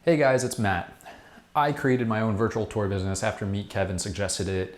Hey guys, it's Matt. I created my own virtual tour business after Meet Kevin suggested it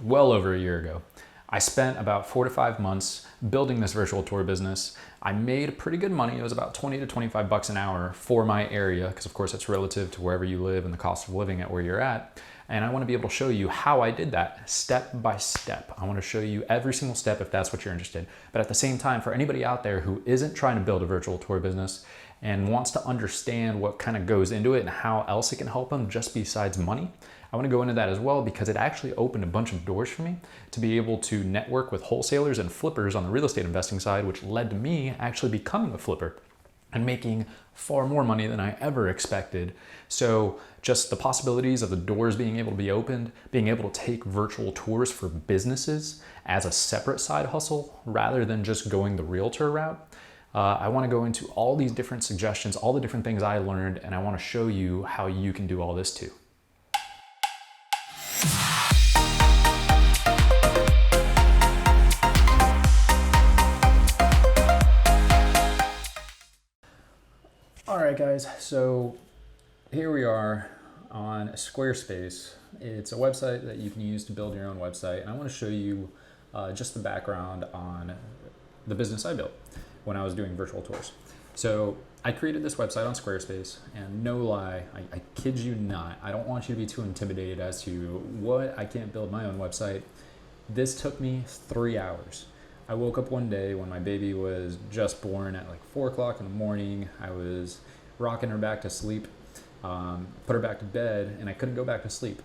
well over a year ago. I spent about 4 to 5 months building this virtual tour business. I made pretty good money. It was about 20 to 25 bucks an hour for my area, because of course it's relative to wherever you live and the cost of living at where you're at. And I want to be able to show you how I did that step by step. I want to show you every single step if that's what you're interested in. But at the same time, for anybody out there who isn't trying to build a virtual tour business and wants to understand what kind of goes into it and how else it can help them just besides money, I want to go into that as well, because it actually opened a bunch of doors for me to be able to network with wholesalers and flippers on the real estate investing side, which led to me actually becoming a flipper and making far more money than I ever expected. So just the possibilities of the doors being able to be opened, being able to take virtual tours for businesses as a separate side hustle rather than just going the realtor route. I want to go into all these different suggestions, all the different things I learned, and I want to show you how you can do all this too. All right, guys, so here we are on Squarespace. It's a website that you can use to build your own website, and I want to show you just the background on the business I built when I was doing virtual tours. So I created this website on Squarespace, and no lie, I kid you not, I don't want you to be too intimidated as to what, I can't build my own website. This took me 3 hours. I woke up one day when my baby was just born at like 4 o'clock in the morning. I was rocking her back to sleep, put her back to bed, and I couldn't go back to sleep.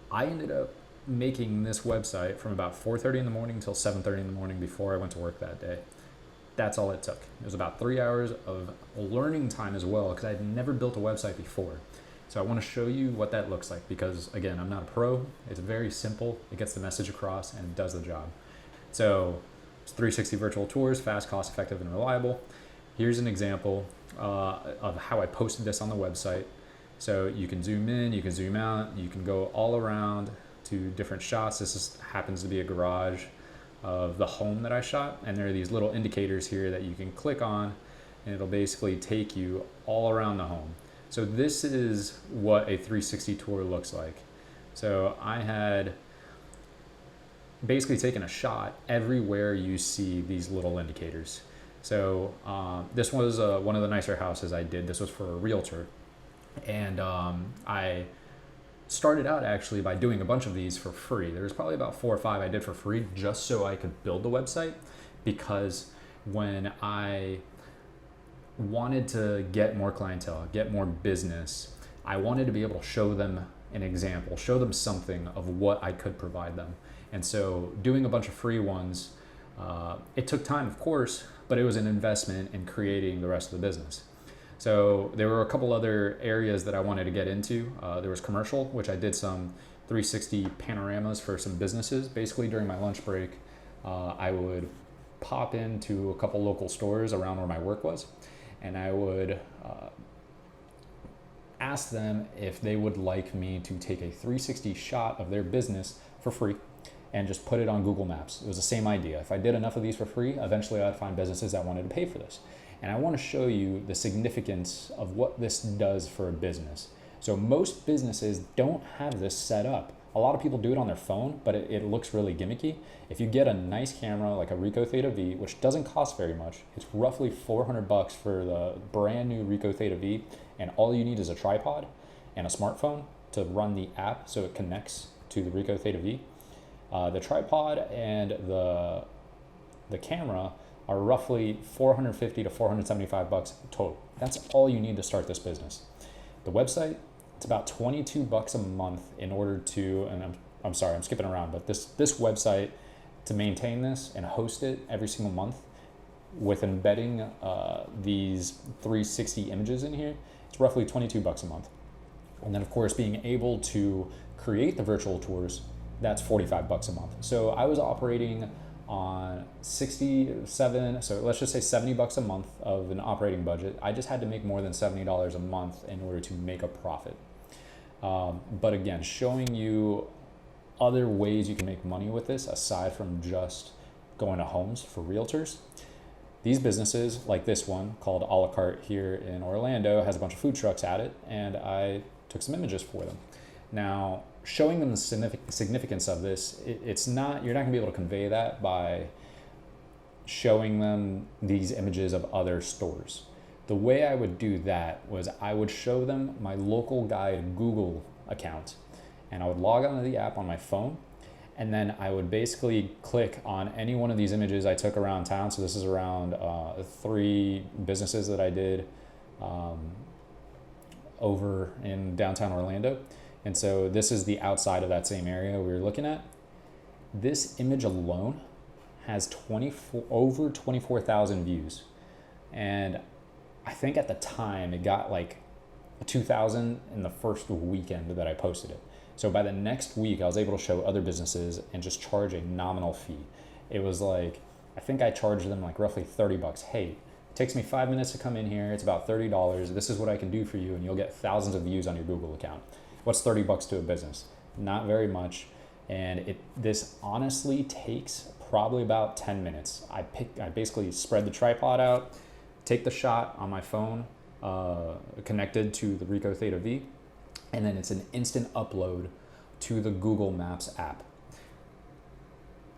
I ended up making this website from about 4:30 in the morning till 7:30 in the morning before I went to work that day. That's all it took. It was about 3 hours of learning time as well, because I had never built a website before. So I want to show you what that looks like, because again, I'm not a pro. It's very simple. It gets the message across and it does the job. So it's 360 virtual tours, fast, cost effective, and reliable. Here's an example of how I posted this on the website. So you can zoom in, you can zoom out, you can go all around to different shots. Happens to be a garage of the home that I shot, and there are these little indicators here that you can click on, and it'll basically take you all around the home. So this is what a 360 tour looks like. So I had basically taken a shot everywhere you see these little indicators. So this was one of the nicer houses I did. This was for a realtor, and I started out actually by doing a bunch of these for free. There's probably about 4 or 5 I did for free just so I could build the website, because when I wanted to get more clientele, get more business, I wanted to be able to show them an example, show them something of what I could provide them. And so doing a bunch of free ones, it took time, of course, but it was an investment in creating the rest of the business. So there were a couple other areas that I wanted to get into. There was commercial, which I did some 360 panoramas for some businesses. Basically during my lunch break, I would pop into a couple local stores around where my work was, and I would ask them if they would like me to take a 360 shot of their business for free and just put it on Google Maps. It was the same idea. If I did enough of these for free, eventually I'd find businesses that wanted to pay for this. And I want to show you the significance of what this does for a business. So most businesses don't have this set up. A lot of people do it on their phone, but it looks really gimmicky. If you get a nice camera like a Ricoh Theta V, which doesn't cost very much, it's roughly 400 bucks for the brand new Ricoh Theta V, and all you need is a tripod and a smartphone to run the app so it connects to the Ricoh Theta V. The tripod and the camera are roughly 450 to 475 bucks total. That's all you need to start this business. The website, it's about 22 bucks a month in order to, and I'm sorry, I'm skipping around, but this website, to maintain this and host it every single month with embedding these 360 images in here, it's roughly 22 bucks a month. And then of course, being able to create the virtual tours, that's 45 bucks a month. So I was operating on 67, so let's just say 70 bucks a month of an operating budget. I just had to make more than $70 a month in order to make a profit. But again, showing you other ways you can make money with this aside from just going to homes for realtors. These businesses, like this one called A La Carte here in Orlando, has a bunch of food trucks at it, and I took some images for them. Now, showing them the significance of this, it's not, you're not gonna be able to convey that by showing them these images of other stores. The way I would do that was I would show them my Local Guide Google account, and I would log onto the app on my phone, and then I would basically click on any one of these images I took around town. So this is around 3 businesses that I did over in downtown Orlando. And so this is the outside of that same area we were looking at. This image alone has over 24,000 views. And I think at the time it got like 2,000 in the first weekend that I posted it. So by the next week, I was able to show other businesses and just charge a nominal fee. It was like, I think I charged them like roughly $30. Hey, it takes me 5 minutes to come in here. It's about $30. This is what I can do for you, and you'll get thousands of views on your Google account. What's $30 to a business? Not very much. And this honestly takes probably about 10 minutes. I basically spread the tripod out, take the shot on my phone, connected to the Ricoh Theta V, and then it's an instant upload to the Google Maps app.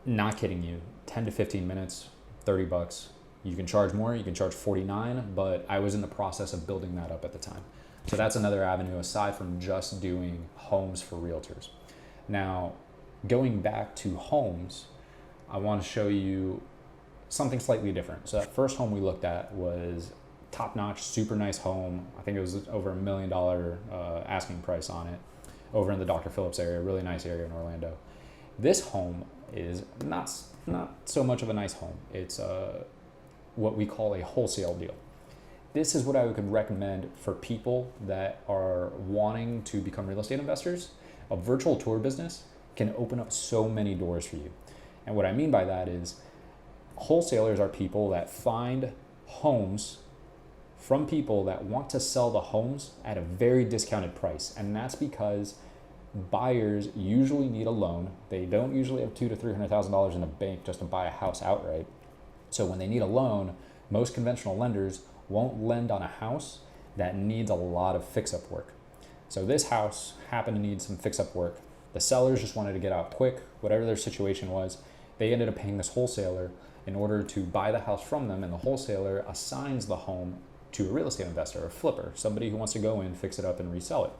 Not kidding you, 10 to 15 minutes, $30. You can charge more, you can charge $49, but I was in the process of building that up at the time. So that's another avenue aside from just doing homes for realtors. Now, going back to homes, I want to show you something slightly different. So that first home we looked at was top-notch, super nice home. I think it was over $1 million asking price on it over in the Dr. Phillips area, really nice area in Orlando. This home is not so much of a nice home. It's what we call a wholesale deal. This is what I would recommend for people that are wanting to become real estate investors. A virtual tour business can open up so many doors for you. And what I mean by that is wholesalers are people that find homes from people that want to sell the homes at a very discounted price. And that's because buyers usually need a loan. They don't usually have $200,000 to $300,000 in the bank just to buy a house outright. So when they need a loan, most conventional lenders won't lend on a house that needs a lot of fix-up work. So this house happened to need some fix-up work. The sellers just wanted to get out quick, whatever their situation was. They ended up paying this wholesaler in order to buy the house from them, and the wholesaler assigns the home to a real estate investor, a flipper, somebody who wants to go in, fix it up, and resell it.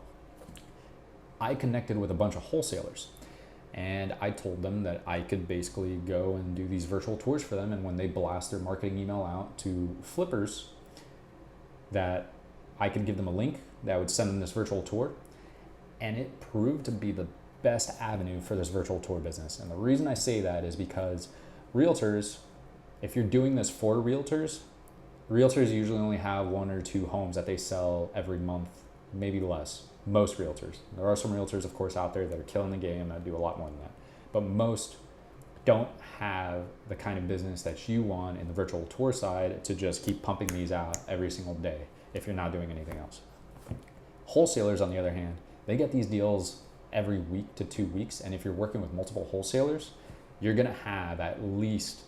I connected with a bunch of wholesalers, and I told them that I could basically go and do these virtual tours for them, and when they blast their marketing email out to flippers, that I could give them a link that would send them this virtual tour, and it proved to be the best avenue for this virtual tour business. And the reason I say that is because realtors, if you're doing this for realtors usually only have 1 or 2 homes that they sell every month, maybe less. Most realtors. There are some realtors, of course, out there that are killing the game that do a lot more than that. But most don't have the kind of business that you want in the virtual tour side to just keep pumping these out every single day if you're not doing anything else. Wholesalers, on the other hand, they get these deals every week to 2 weeks. And if you're working with multiple wholesalers, you're going to have at least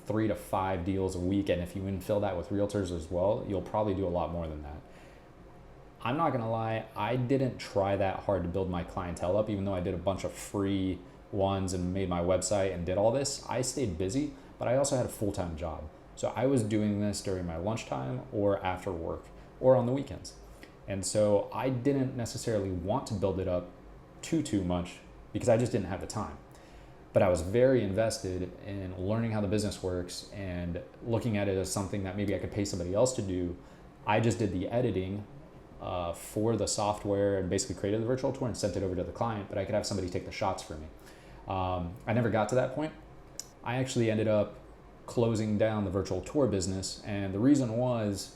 3 to 5 deals a week. And if you infill that with realtors as well, you'll probably do a lot more than that. I'm not gonna lie, I didn't try that hard to build my clientele up, even though I did a bunch of free ones and made my website and did all this. I stayed busy, but I also had a full-time job. So I was doing this during my lunchtime or after work or on the weekends. And so I didn't necessarily want to build it up too much because I just didn't have the time. But I was very invested in learning how the business works and looking at it as something that maybe I could pay somebody else to do. I just did the editing for the software and basically created the virtual tour and sent it over to the client, but I could have somebody take the shots for me. I never got to that point. I actually ended up closing down the virtual tour business, and the reason was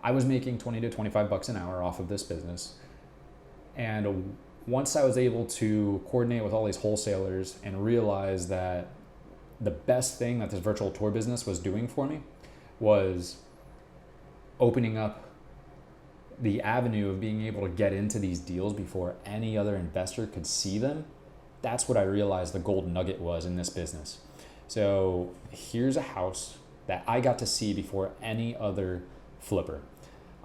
I was making 20 to 25 bucks an hour off of this business. And once I was able to coordinate with all these wholesalers and realize that the best thing that this virtual tour business was doing for me was opening up the avenue of being able to get into these deals before any other investor could see them, that's what I realized the gold nugget was in this business. So here's a house that I got to see before any other flipper.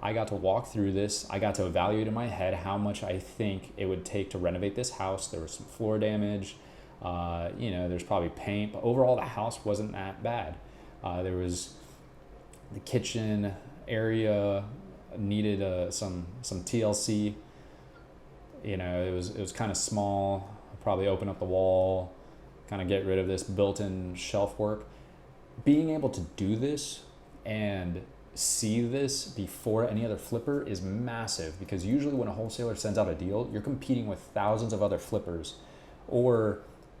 I got to walk through this. I got to evaluate in my head how much I think it would take to renovate this house. There was some floor damage. There's probably paint, but overall the house wasn't that bad. There was the kitchen area needed some TLC. It was kind of small. Probably open up the wall, kind of get rid of this built-in shelf work. Being able to do this and see this before any other flipper is massive, because usually when a wholesaler sends out a deal, you're competing with thousands of other flippers or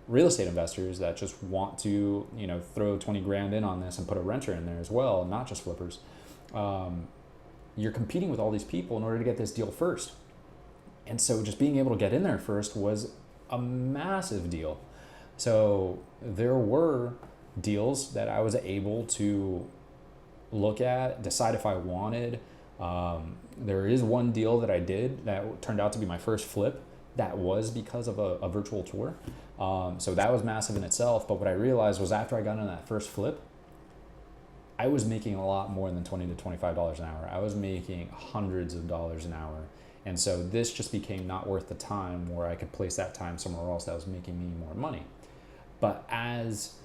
real estate investors that just want to, throw 20 grand in on this and put a renter in there as well, not just flippers. You're competing with all these people in order to get this deal first. And so just being able to get in there first was a massive deal. So there were deals that I was able to look at, decide if I wanted. There is one deal that I did that turned out to be my first flip that was because of a virtual tour. So that was massive in itself. But what I realized was after I got into that first flip, I was making a lot more than $20 to $25 an hour. I was making hundreds of dollars an hour. And so this just became not worth the time, where I could place that time somewhere else that was making me more money. But as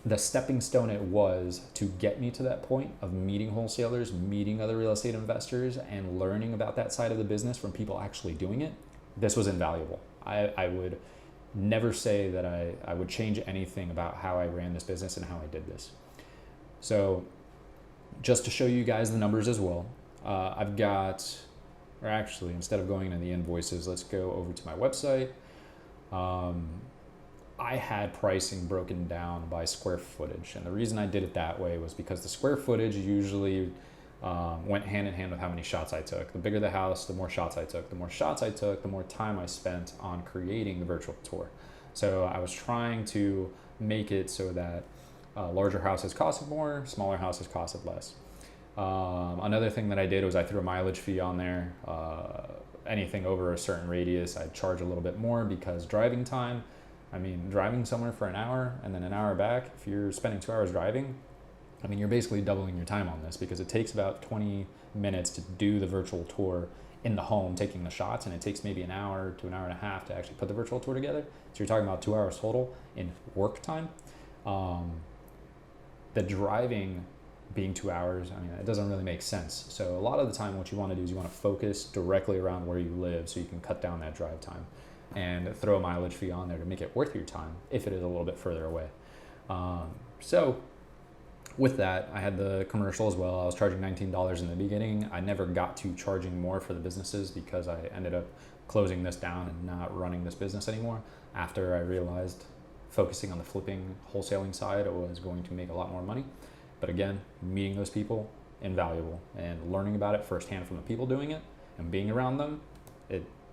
the stepping stone it was to get me to that point of meeting wholesalers, meeting other real estate investors, and learning about that side of the business from people actually doing it, this was invaluable. I would never say that I would change anything about how I ran this business and how I did this. So just to show you guys the numbers as well, I've got, or actually instead of going into the invoices, let's go over to my website. I had pricing broken down by square footage. And the reason I did it that way was because the square footage usually went hand in hand with how many shots I took. The bigger the house, the more shots I took. The more shots I took, the more time I spent on creating the virtual tour. So I was trying to make it so that larger houses costed more, smaller houses costed less. Another thing that I did was I threw a mileage fee on there. Anything over a certain radius, I'd charge a little bit more, because driving time, driving somewhere for an hour and then an hour back, if you're spending 2 hours driving, you're basically doubling your time on this, because it takes about 20 minutes to do the virtual tour in the home, taking the shots, and it takes maybe an hour to an hour and a half to actually put the virtual tour together. So you're talking about 2 hours total in work time. The driving being 2 hours, it doesn't really make sense. So a lot of the time what you want to do is you want to focus directly around where you live, so you can cut down that drive time, and throw a mileage fee on there to make it worth your time if it is a little bit further away. So with that, I had the commercial as well. I was charging $19 in the beginning. I never got to charging more for the businesses, because I ended up closing this down and not running this business anymore after I realized focusing on the flipping wholesaling side was going to make a lot more money. But again, meeting those people, invaluable, and learning about it firsthand from the people doing it and being around them,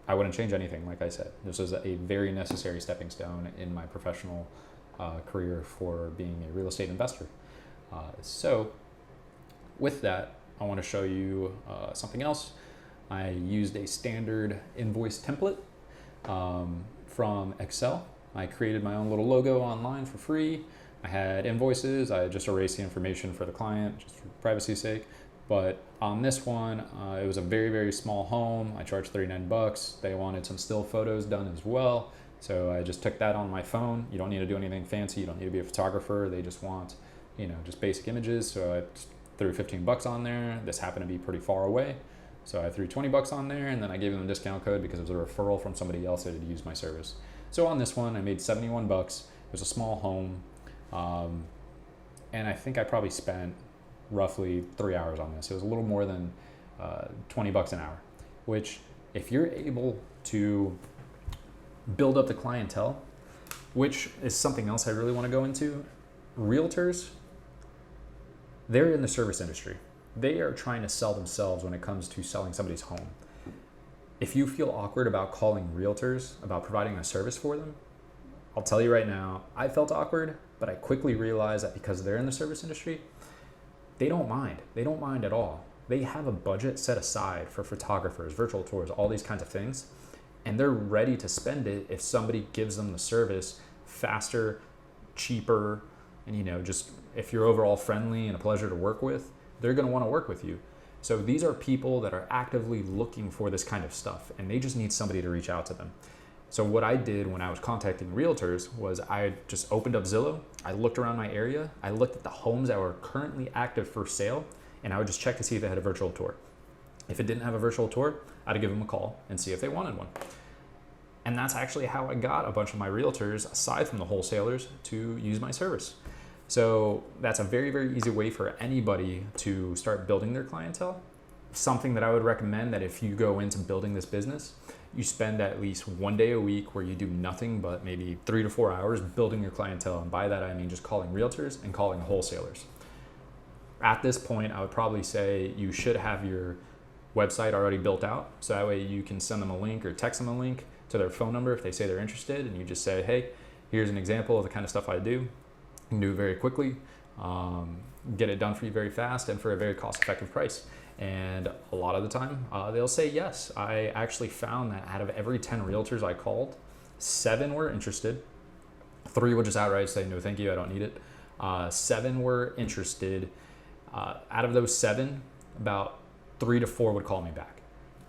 I wouldn't change anything. Like I said, this was a very necessary stepping stone in my professional career for being a real estate investor. So with that, I want to show you something else. I used a standard invoice template from Excel. I created my own little logo online for free. I had invoices. I just erased the information for the client, just for privacy's sake. But on this one, it was a very, very small home. I charged $39. They wanted some still photos done as well. So I just took that on my phone. You don't need to do anything fancy. You don't need to be a photographer. They just want, just basic images. So I just threw $15 on there. This happened to be pretty far away. So I threw $20 on there, and then I gave them a discount code because it was a referral from somebody else that had used my service. So on this one, I made $71. It was a small home. And I think I probably spent roughly 3 hours on this. It was a little more than $20 an hour, which if you're able to build up the clientele, which is something else I really want to go into, realtors, they're in the service industry. They are trying to sell themselves when it comes to selling somebody's home. If you feel awkward about calling realtors, about providing a service for them, I'll tell you right now, I felt awkward, but I quickly realized that because they're in the service industry, they don't mind. They don't mind at all. They have a budget set aside for photographers, virtual tours, all these kinds of things, and they're ready to spend it if somebody gives them the service faster, cheaper, and just if you're overall friendly and a pleasure to work with, they're going to want to work with you. So these are people that are actively looking for this kind of stuff, and they just need somebody to reach out to them. So what I did when I was contacting realtors was I just opened up Zillow. I looked around my area. I looked at the homes that were currently active for sale, and I would just check to see if they had a virtual tour. If it didn't have a virtual tour, I'd give them a call and see if they wanted one. And that's actually how I got a bunch of my realtors, aside from the wholesalers, to use my service. So that's a very, very easy way for anybody to start building their clientele. Something that I would recommend, that if you go into building this business, you spend at least one day a week where you do nothing but maybe 3 to 4 hours building your clientele. And by that, I mean just calling realtors and calling wholesalers. At this point, I would probably say you should have your website already built out. So that way you can send them a link or text them a link to their phone number if they say they're interested, and you just say, hey, here's an example of the kind of stuff I do. You can do it very quickly, get it done for you very fast and for a very cost-effective price. And a lot of the time, they'll say yes. I actually found that out of every 10 realtors I called, 7 were interested. 3 would just outright say, no, thank you, I don't need it. 7 were interested. Out of those 7, about 3 to 4 would call me back.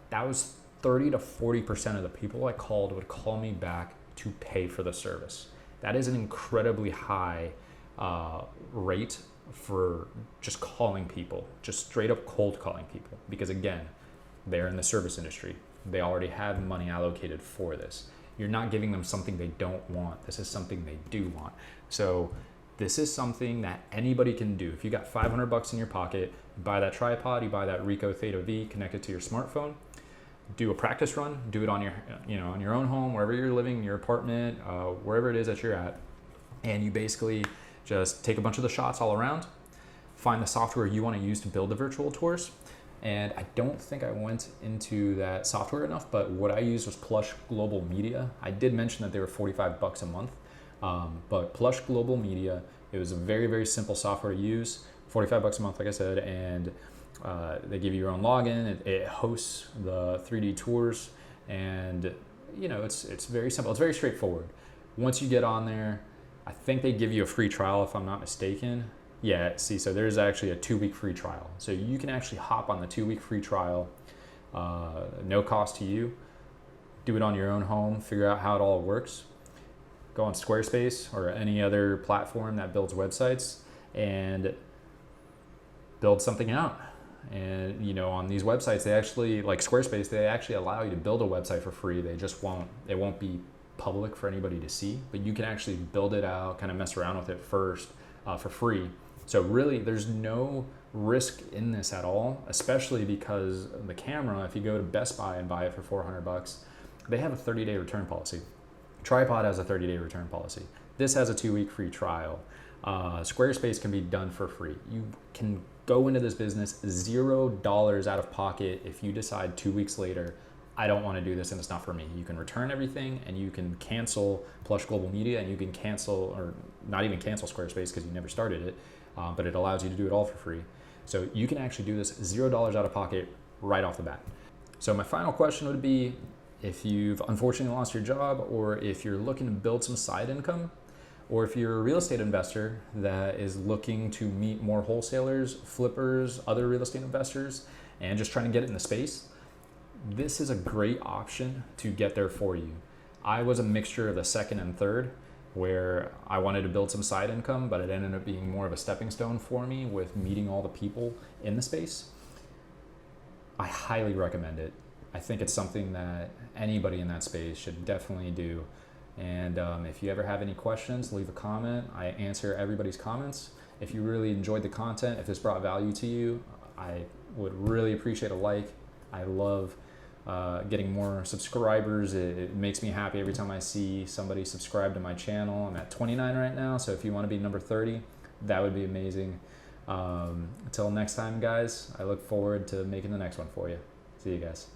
That was 30 to 40% of the people I called would call me back to pay for the service. That is an incredibly high rate for just calling people, just straight up cold calling people. Because again, they're in the service industry. They already have money allocated for this. You're not giving them something they don't want. This is something they do want. So this is something that anybody can do. If you got $500 in your pocket, you buy that tripod, you buy that Ricoh Theta V, connect it to your smartphone, do a practice run, do it on your, on your own home, wherever you're living, your apartment, wherever it is that you're at. And you basically just take a bunch of the shots all around, find the software you want to use to build the virtual tours. And I don't think I went into that software enough, but what I used was Plush Global Media. I did mention that they were $45 a month, but Plush Global Media, it was a very, very simple software to use, $45 a month, like I said, and they give you your own login. It hosts the 3D tours, and it's very simple. It's very straightforward. Once you get on there, I think they give you a free trial if I'm not mistaken. Yeah, see, so there's actually a 2-week free trial. So you can actually hop on the 2-week free trial, no cost to you. Do it on your own home, figure out how it all works. Go on Squarespace or any other platform that builds websites and build something out. And on these websites, they actually, like Squarespace, they actually allow you to build a website for free. It won't be public for anybody to see, but you can actually build it out, kind of mess around with it first for free. So really, there's no risk in this at all, especially because the camera, if you go to Best Buy and buy it for $400, they have a 30-day return policy. Tripod has a 30-day return policy. This has a 2-week free trial. Squarespace can be done for free. You can go into this business $0 out of pocket if you decide 2 weeks later, I don't want to do this and it's not for me. You can return everything and you can cancel Plush Global Media, and you can cancel, or not even cancel Squarespace because you never started it, but it allows you to do it all for free. So you can actually do this $0 out of pocket right off the bat. So my final question would be, if you've unfortunately lost your job, or if you're looking to build some side income, or if you're a real estate investor that is looking to meet more wholesalers, flippers, other real estate investors, and just trying to get it in the space, this is a great option to get there for you. I was a mixture of the second and third, where I wanted to build some side income, but it ended up being more of a stepping stone for me with meeting all the people in the space. I highly recommend it. I think it's something that anybody in that space should definitely do. And if you ever have any questions, leave a comment. I answer everybody's comments. If you really enjoyed the content, if this brought value to you, I would really appreciate a like. I love getting more subscribers. It makes me happy every time I see somebody subscribe to my channel. I'm at 29 right now, so if you want to be number 30, that would be amazing. Until next time, guys, I look forward to making the next one for you. See you guys.